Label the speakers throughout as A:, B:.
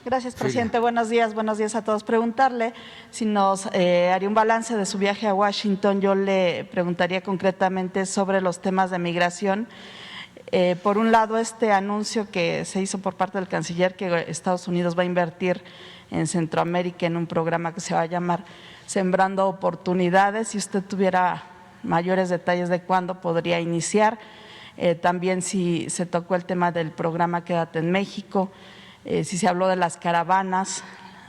A: Gracias, presidente. Buenos días a todos. Preguntarle si nos haría un balance de su viaje a Washington. Yo le preguntaría concretamente sobre los temas de migración. Por un lado, este anuncio que se hizo por parte del canciller que Estados Unidos va a invertir en Centroamérica en un programa que se va a llamar Sembrando Oportunidades. Si usted tuviera mayores detalles de cuándo podría iniciar. También si se tocó el tema del programa Quédate en México. Si se habló de las caravanas,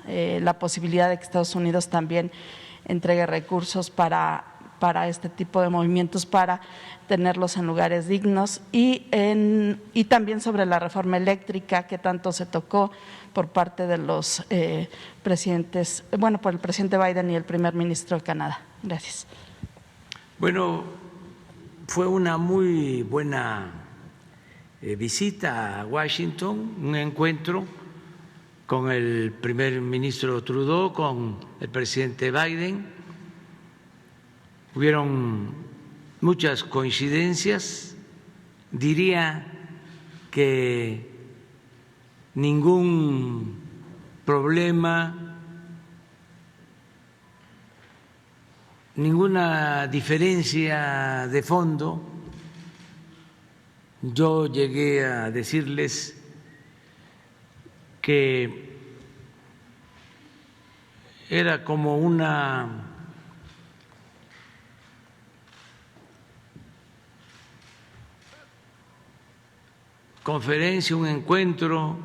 A: la posibilidad de que Estados Unidos también entregue recursos para este tipo de movimientos, para tenerlos en lugares dignos, y también sobre la reforma eléctrica que tanto se tocó por parte de los presidentes, por el presidente Biden y el primer ministro de Canadá. Gracias.
B: Bueno, fue una muy buena visita a Washington, un encuentro con el primer ministro Trudeau, con el presidente Biden. Hubieron muchas coincidencias, diría que ningún problema, ninguna diferencia de fondo. Yo llegué a decirles que era como una conferencia, un encuentro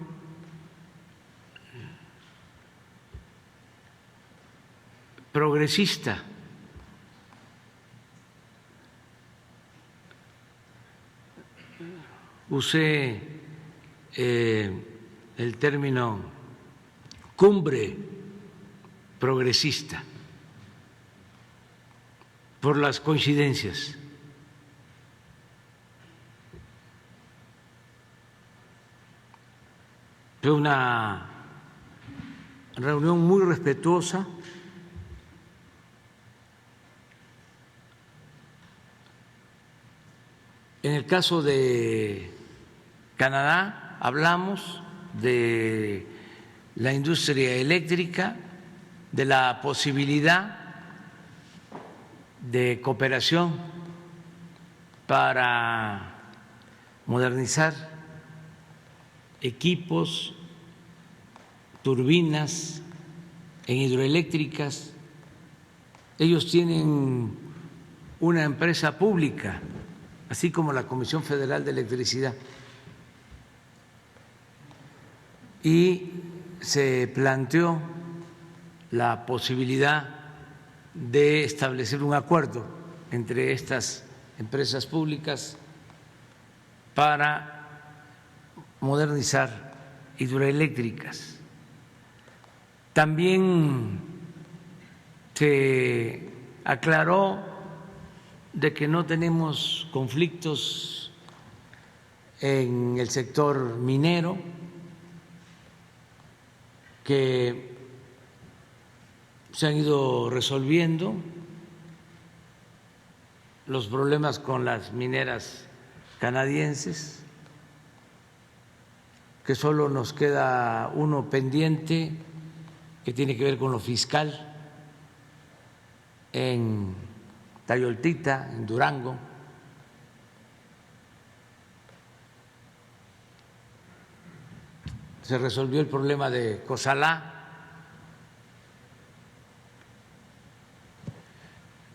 B: progresista. Usé el término cumbre progresista por las coincidencias. Fue una reunión muy respetuosa. En el caso de Canadá, hablamos de la industria eléctrica, de la posibilidad de cooperación para modernizar equipos, turbinas en hidroeléctricas. Ellos tienen una empresa pública, así como la Comisión Federal de Electricidad, y se planteó la posibilidad de establecer un acuerdo entre estas empresas públicas para modernizar hidroeléctricas. También se aclaró de que no tenemos conflictos en el sector minero, que se han ido resolviendo los problemas con las mineras canadienses, que solo nos queda uno pendiente que tiene que ver con lo fiscal en Tayoltita, en Durango. Se resolvió el problema de Cozalá.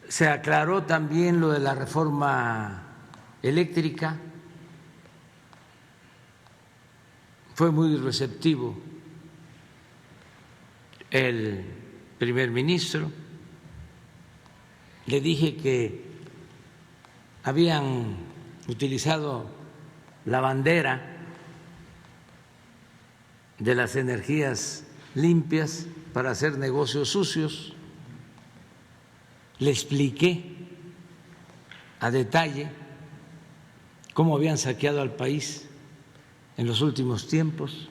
B: Se aclaró también lo de la reforma eléctrica. Fue muy receptivo el primer ministro. Le dije que habían utilizado la bandera de las energías limpias para hacer negocios sucios. Le expliqué a detalle cómo habían saqueado al país en los últimos tiempos.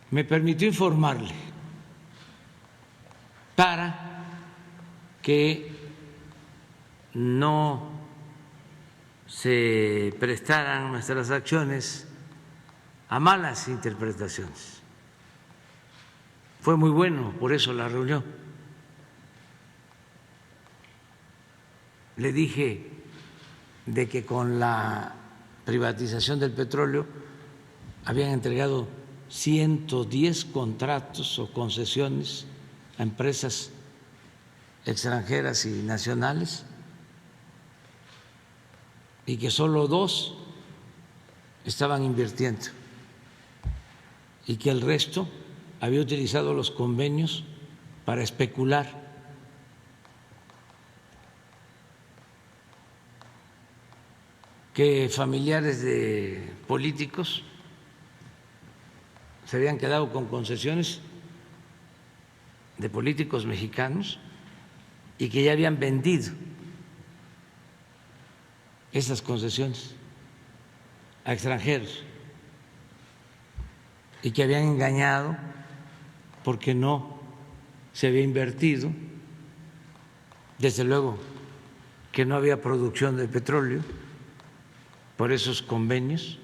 B: Me permitió informarle para que no se prestaran nuestras acciones a malas interpretaciones. Fue muy bueno, por eso la reunión. Le dije de que con la privatización del petróleo habían entregado 110 contratos o concesiones a empresas extranjeras y nacionales y que solo 2 estaban invirtiendo y que el resto había utilizado los convenios para especular. Que familiares de políticos se habían quedado con concesiones de políticos mexicanos y que ya habían vendido esas concesiones a extranjeros y que habían engañado porque no se había invertido, desde luego que no había producción de petróleo por esos convenios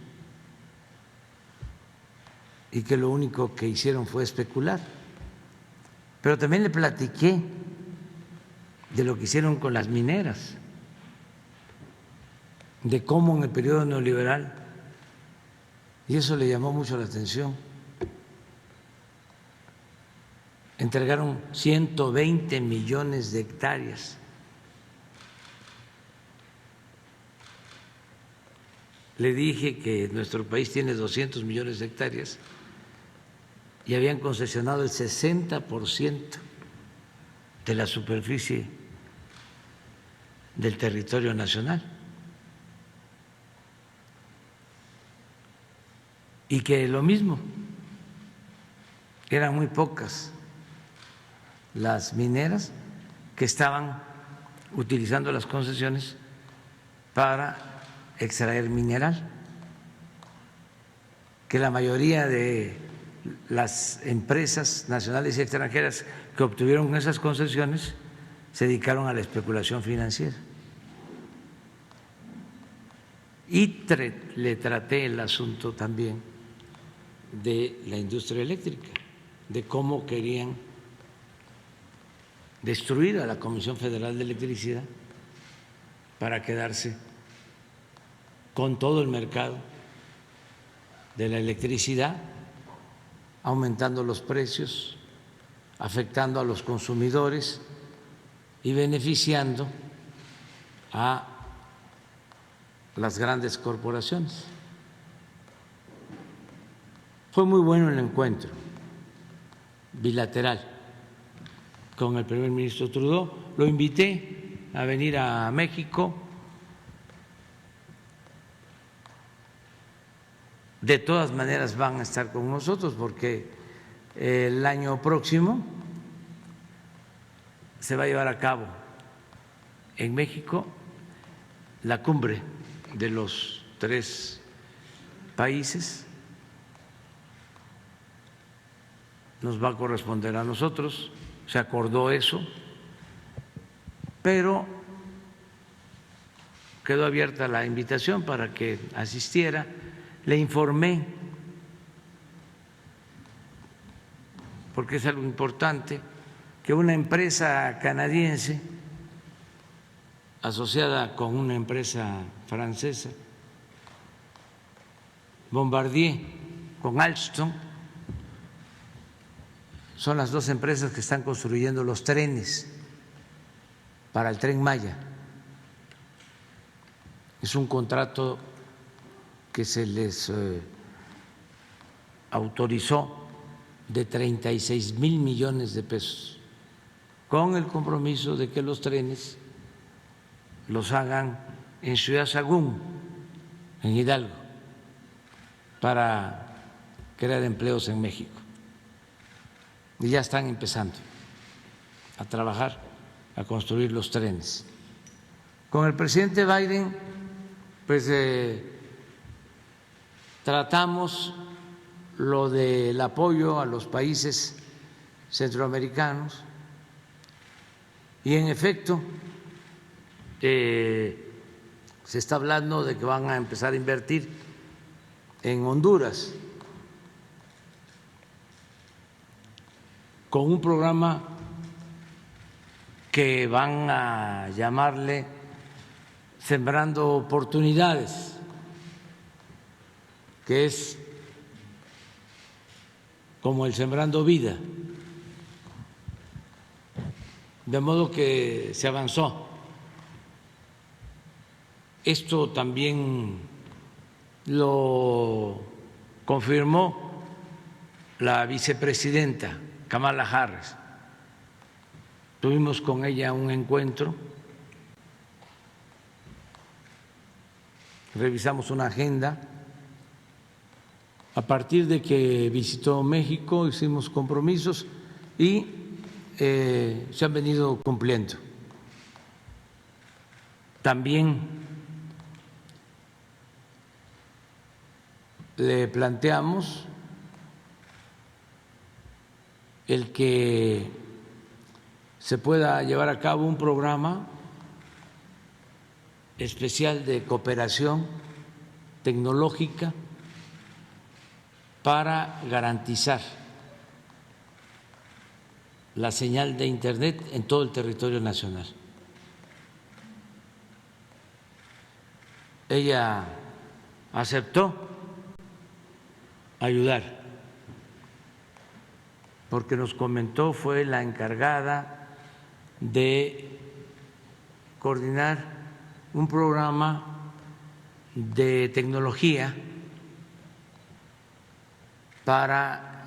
B: y que lo único que hicieron fue especular. Pero también le platiqué de lo que hicieron con las mineras, de cómo en el periodo neoliberal, y eso le llamó mucho la atención, entregaron 120 millones de hectáreas. Le dije que nuestro país tiene 200 millones de hectáreas y habían concesionado el 60% de la superficie del territorio nacional y que lo mismo, eran muy pocas las mineras que estaban utilizando las concesiones para extraer mineral, que la mayoría de las empresas nacionales y extranjeras que obtuvieron esas concesiones se dedicaron a la especulación financiera. Y le traté el asunto también de la industria eléctrica, de cómo querían destruir a la Comisión Federal de Electricidad para quedarse con todo el mercado de la electricidad, aumentando los precios, afectando a los consumidores y beneficiando a las grandes corporaciones. Fue muy bueno el encuentro bilateral con el primer ministro Trudeau. Lo invité a venir a México. De todas maneras van a estar con nosotros porque el año próximo se va a llevar a cabo en México la cumbre de los 3 países. Nos va a corresponder a nosotros, se acordó eso, pero quedó abierta la invitación para que asistiera. Le informé, porque es algo importante, que una empresa canadiense asociada con una empresa francesa, Bombardier con Alstom, son las 2 empresas que están construyendo los trenes para el Tren Maya. Es un contrato que se les autorizó de 36,000 millones de pesos, con el compromiso de que los trenes los hagan en Ciudad Sagún, en Hidalgo, para crear empleos en México. Y ya están empezando a trabajar, a construir los trenes. Con el presidente Biden, pues tratamos lo del apoyo a los países centroamericanos y en efecto se está hablando de que van a empezar a invertir en Honduras con un programa que van a llamarle Sembrando Oportunidades, que es como el Sembrando Vida, de modo que se avanzó. Esto también lo confirmó la vicepresidenta Kamala Harris. Tuvimos con ella un encuentro, revisamos una agenda. A partir de que visitó México hicimos compromisos y se han venido cumpliendo. También le planteamos el que se pueda llevar a cabo un programa especial de cooperación tecnológica para garantizar la señal de Internet en todo el territorio nacional. Ella aceptó ayudar, porque nos comentó, fue la encargada de coordinar un programa de tecnología para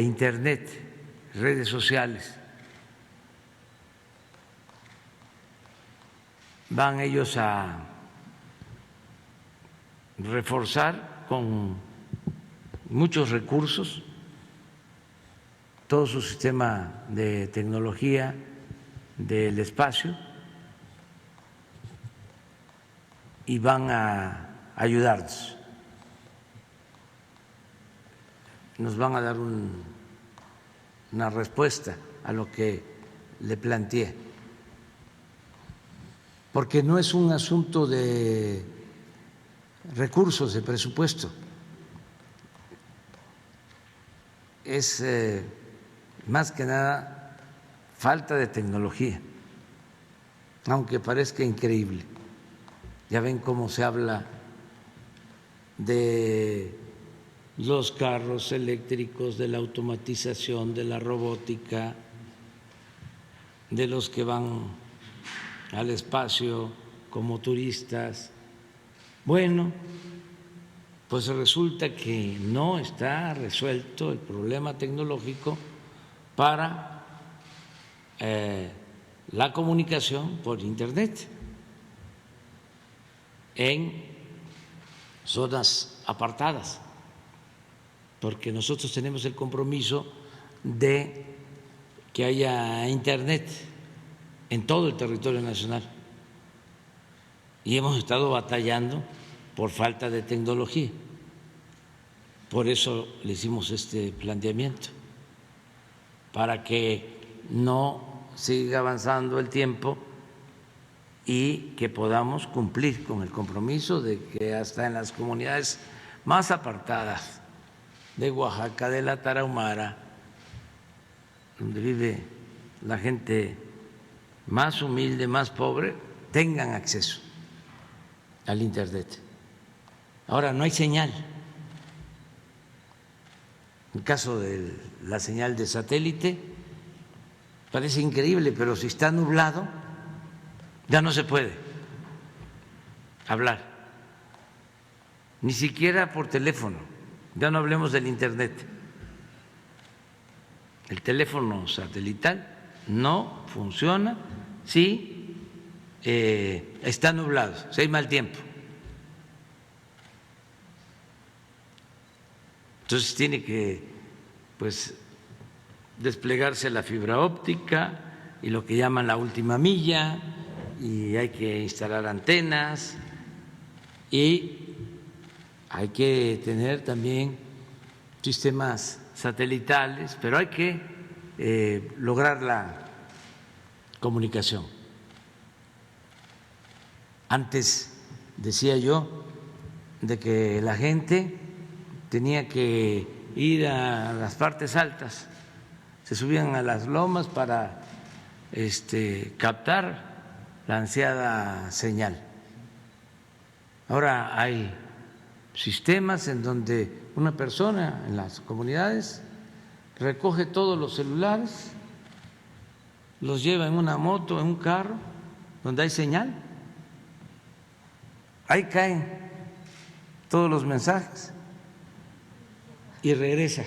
B: Internet, redes sociales. Van ellos a reforzar con muchos recursos todo su sistema de tecnología del espacio y van a ayudarnos. Nos van a dar una respuesta a lo que le planteé, porque no es un asunto de recursos, de presupuesto, es más que nada falta de tecnología, aunque parezca increíble. Ya ven cómo se habla de los carros eléctricos, de la automatización, de la robótica, de los que van al espacio como turistas. Bueno, pues resulta que no está resuelto el problema tecnológico para la comunicación por Internet en zonas apartadas, porque nosotros tenemos el compromiso de que haya Internet en todo el territorio nacional y hemos estado batallando por falta de tecnología. Por eso le hicimos este planteamiento, para que no siga avanzando el tiempo y que podamos cumplir con el compromiso de que hasta en las comunidades más apartadas de Oaxaca, de la Tarahumara, donde vive la gente más humilde, más pobre, tengan acceso al Internet. Ahora no hay señal. En el caso de la señal de satélite, parece increíble, pero si está nublado, ya no se puede hablar, ni siquiera por teléfono, ya no hablemos del Internet. El teléfono satelital no funciona si está nublado, si hay mal tiempo. Entonces tiene que, pues, desplegarse la fibra óptica y lo que llaman la última milla, y hay que instalar antenas y hay que tener también sistemas satelitales, pero hay que lograr la comunicación. Antes decía yo de que la gente tenía que ir a las partes altas, se subían a las lomas para captar la ansiada señal. Ahora hay sistemas en donde una persona en las comunidades recoge todos los celulares, los lleva en una moto, en un carro, donde hay señal. Ahí caen todos los mensajes y regresa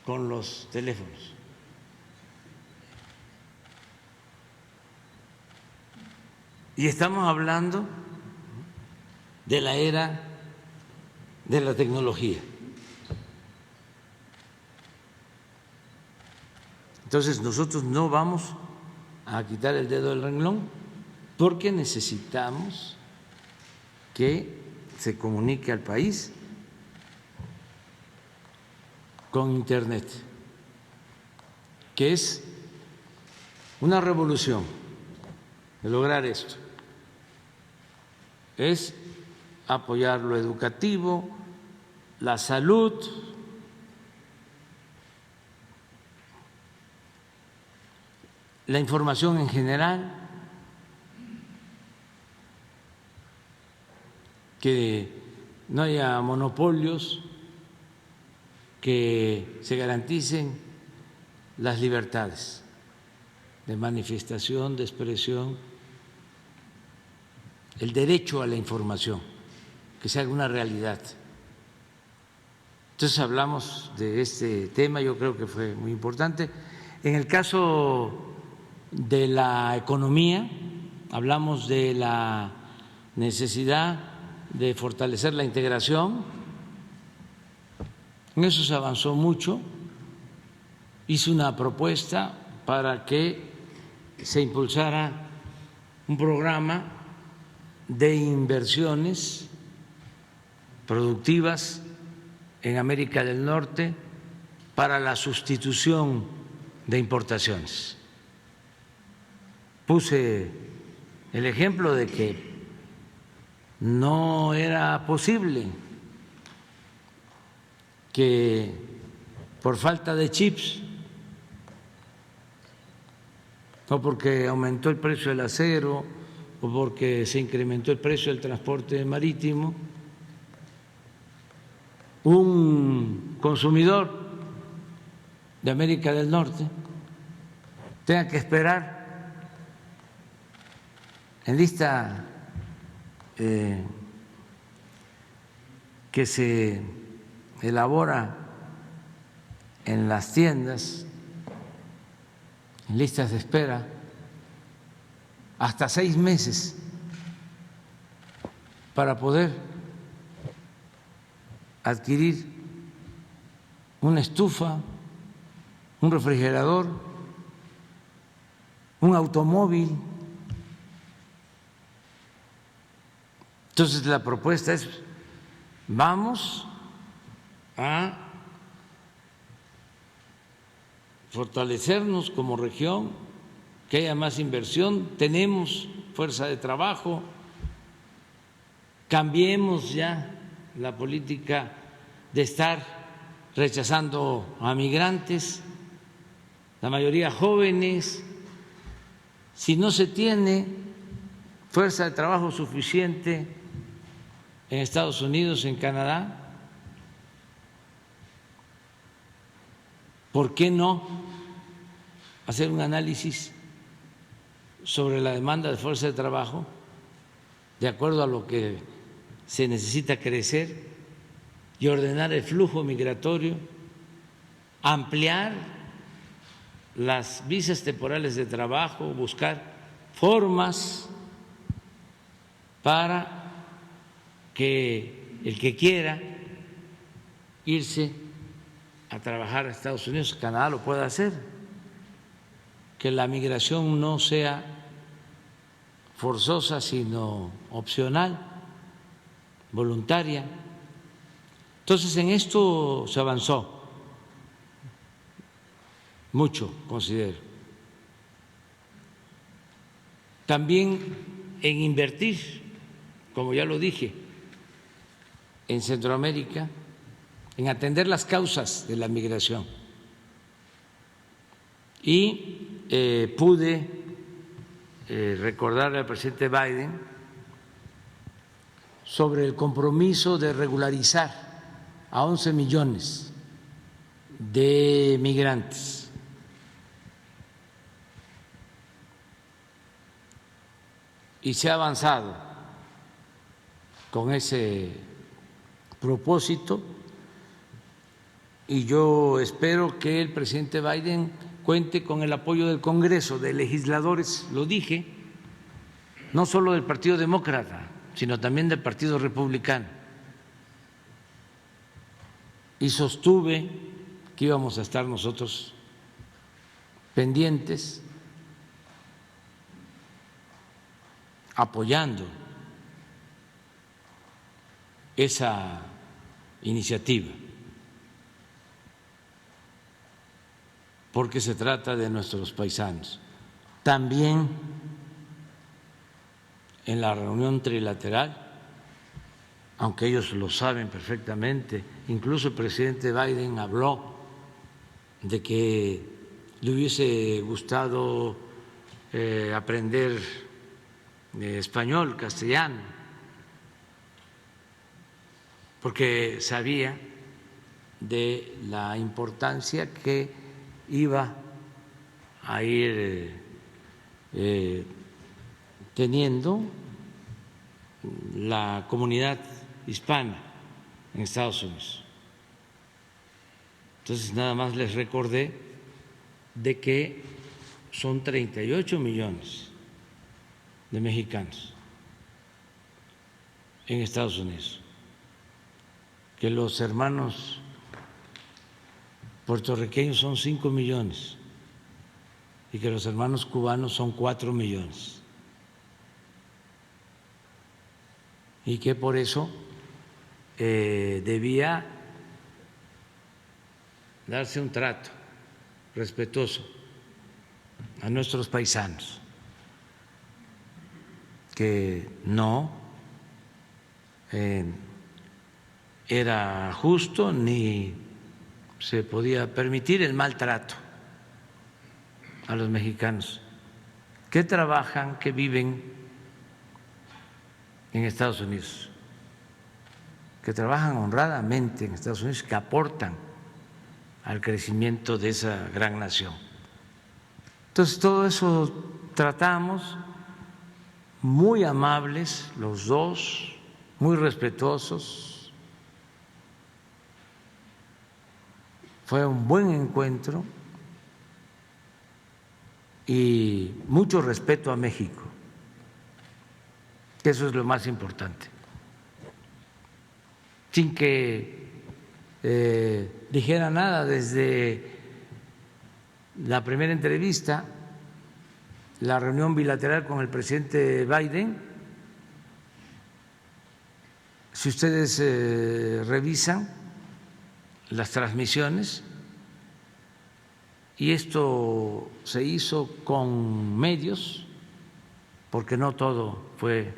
B: con los teléfonos. Y estamos hablando de la era de la tecnología. Entonces nosotros no vamos a quitar el dedo del renglón porque necesitamos que se comunique al país con Internet, que es una revolución de lograr esto. Es apoyar lo educativo, la salud, la información en general, que no haya monopolios, que se garanticen las libertades de manifestación, de expresión, el derecho a la información, que sea una realidad. Entonces hablamos de este tema, yo creo que fue muy importante. En el caso de la economía, hablamos de la necesidad de fortalecer la integración. En eso se avanzó mucho. Hice una propuesta para que se impulsara un programa de inversiones productivas en América del Norte para la sustitución de importaciones. Puse el ejemplo de que no era posible que por falta de chips o porque aumentó el precio del acero o porque se incrementó el precio del transporte marítimo, un consumidor de América del Norte tenga que esperar en lista que se elabora en las tiendas, en listas de espera, hasta 6 meses para poder adquirir una estufa, un refrigerador, un automóvil. Entonces la propuesta es: vamos a fortalecernos como región, que haya más inversión, tenemos fuerza de trabajo, cambiemos ya la política de estar rechazando a migrantes, la mayoría jóvenes. Si no se tiene fuerza de trabajo suficiente en Estados Unidos, en Canadá, ¿por qué no hacer un análisis sobre la demanda de fuerza de trabajo de acuerdo a lo que se necesita crecer y ordenar el flujo migratorio, ampliar las visas temporales de trabajo, buscar formas para que el que quiera irse a trabajar a Estados Unidos, Canadá, lo pueda hacer, que la migración no sea forzosa, sino opcional, voluntaria. Entonces, en esto se avanzó mucho, considero. También en invertir, como ya lo dije, en Centroamérica, en atender las causas de la migración. Y pude recordarle al presidente Biden sobre el compromiso de regularizar a 11 millones de migrantes. Y se ha avanzado con ese propósito y yo espero que el presidente Biden cuente con el apoyo del Congreso, de legisladores, lo dije, no solo del Partido Demócrata, sino también del Partido Republicano. Y sostuve que íbamos a estar nosotros pendientes, apoyando esa iniciativa, porque se trata de nuestros paisanos. También en la reunión trilateral, aunque ellos lo saben perfectamente, incluso el presidente Biden habló de que le hubiese gustado aprender español, castellano, porque sabía de la importancia que iba a ir teniendo la comunidad hispana en Estados Unidos. Entonces, nada más les recordé de que son 38 millones de mexicanos en Estados Unidos, que los hermanos puertorriqueños son 5 millones y que los hermanos cubanos son 4 millones. Y que por eso debía darse un trato respetuoso a nuestros paisanos, que no era justo ni se podía permitir el maltrato a los mexicanos que trabajan, que viven en Estados Unidos, que trabajan honradamente en Estados Unidos, que aportan al crecimiento de esa gran nación. Entonces, todo eso tratamos, muy amables los dos, muy respetuosos. Fue un buen encuentro y mucho respeto a México, que eso es lo más importante. Sin que dijera nada desde la primera entrevista, la reunión bilateral con el presidente Biden. Si ustedes revisan las transmisiones, y esto se hizo con medios, porque no todo fue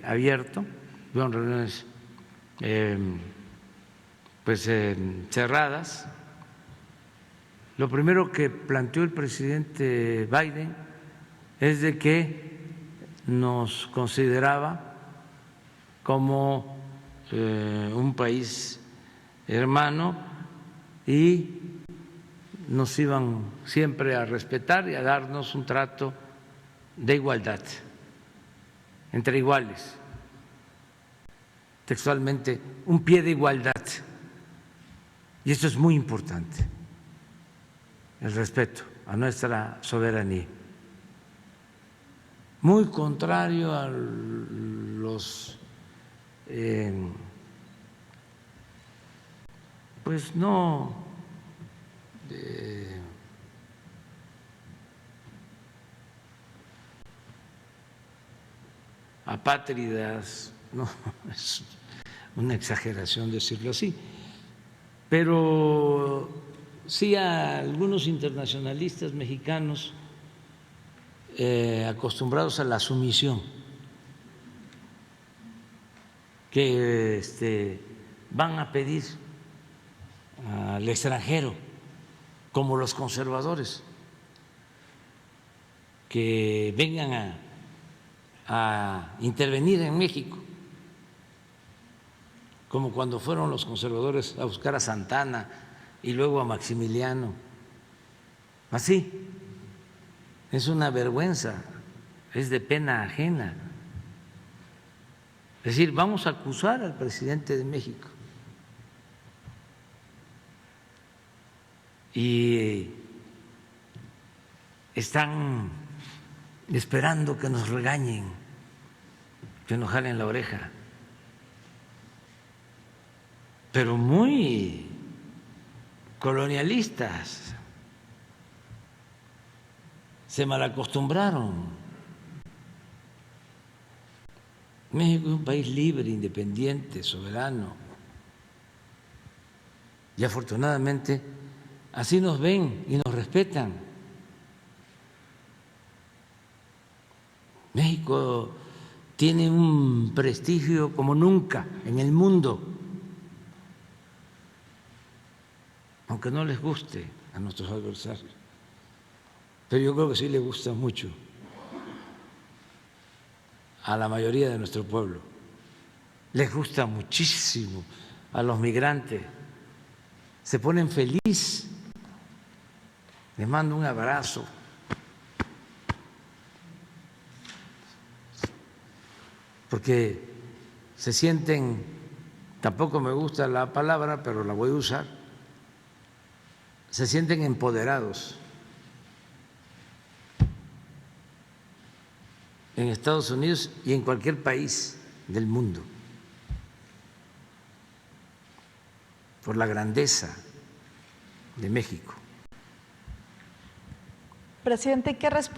B: abierto, fueron reuniones cerradas. Lo primero que planteó el presidente Biden es de que nos consideraba como un país hermano y nos iban siempre a respetar y a darnos un trato de igualdad, entre iguales, textualmente, un pie de igualdad. Y esto es muy importante, el respeto a nuestra soberanía. Muy contrario a los pues no apátridas, no, es una exageración decirlo así, pero sí a algunos internacionalistas mexicanos acostumbrados a la sumisión, que van a pedir al extranjero, como los conservadores, que vengan a intervenir en México, como cuando fueron los conservadores a buscar a Santana y luego a Maximiliano. Así, es una vergüenza, es de pena ajena. Es decir, vamos a acusar al presidente de México. Y están esperando que nos regañen, que nos jalen la oreja, pero muy colonialistas, se malacostumbraron. México es un país libre, independiente, soberano, y afortunadamente así nos ven y nos respetan. México tiene un prestigio como nunca en el mundo, aunque no les guste a nuestros adversarios, pero yo creo que sí les gusta mucho a la mayoría de nuestro pueblo, les gusta muchísimo a los migrantes, se ponen felices. Les mando un abrazo. Porque se sienten, tampoco me gusta la palabra, pero la voy a usar, se sienten empoderados. En Estados Unidos y en cualquier país del mundo, por la grandeza de México.
A: Presidente, ¿qué respuesta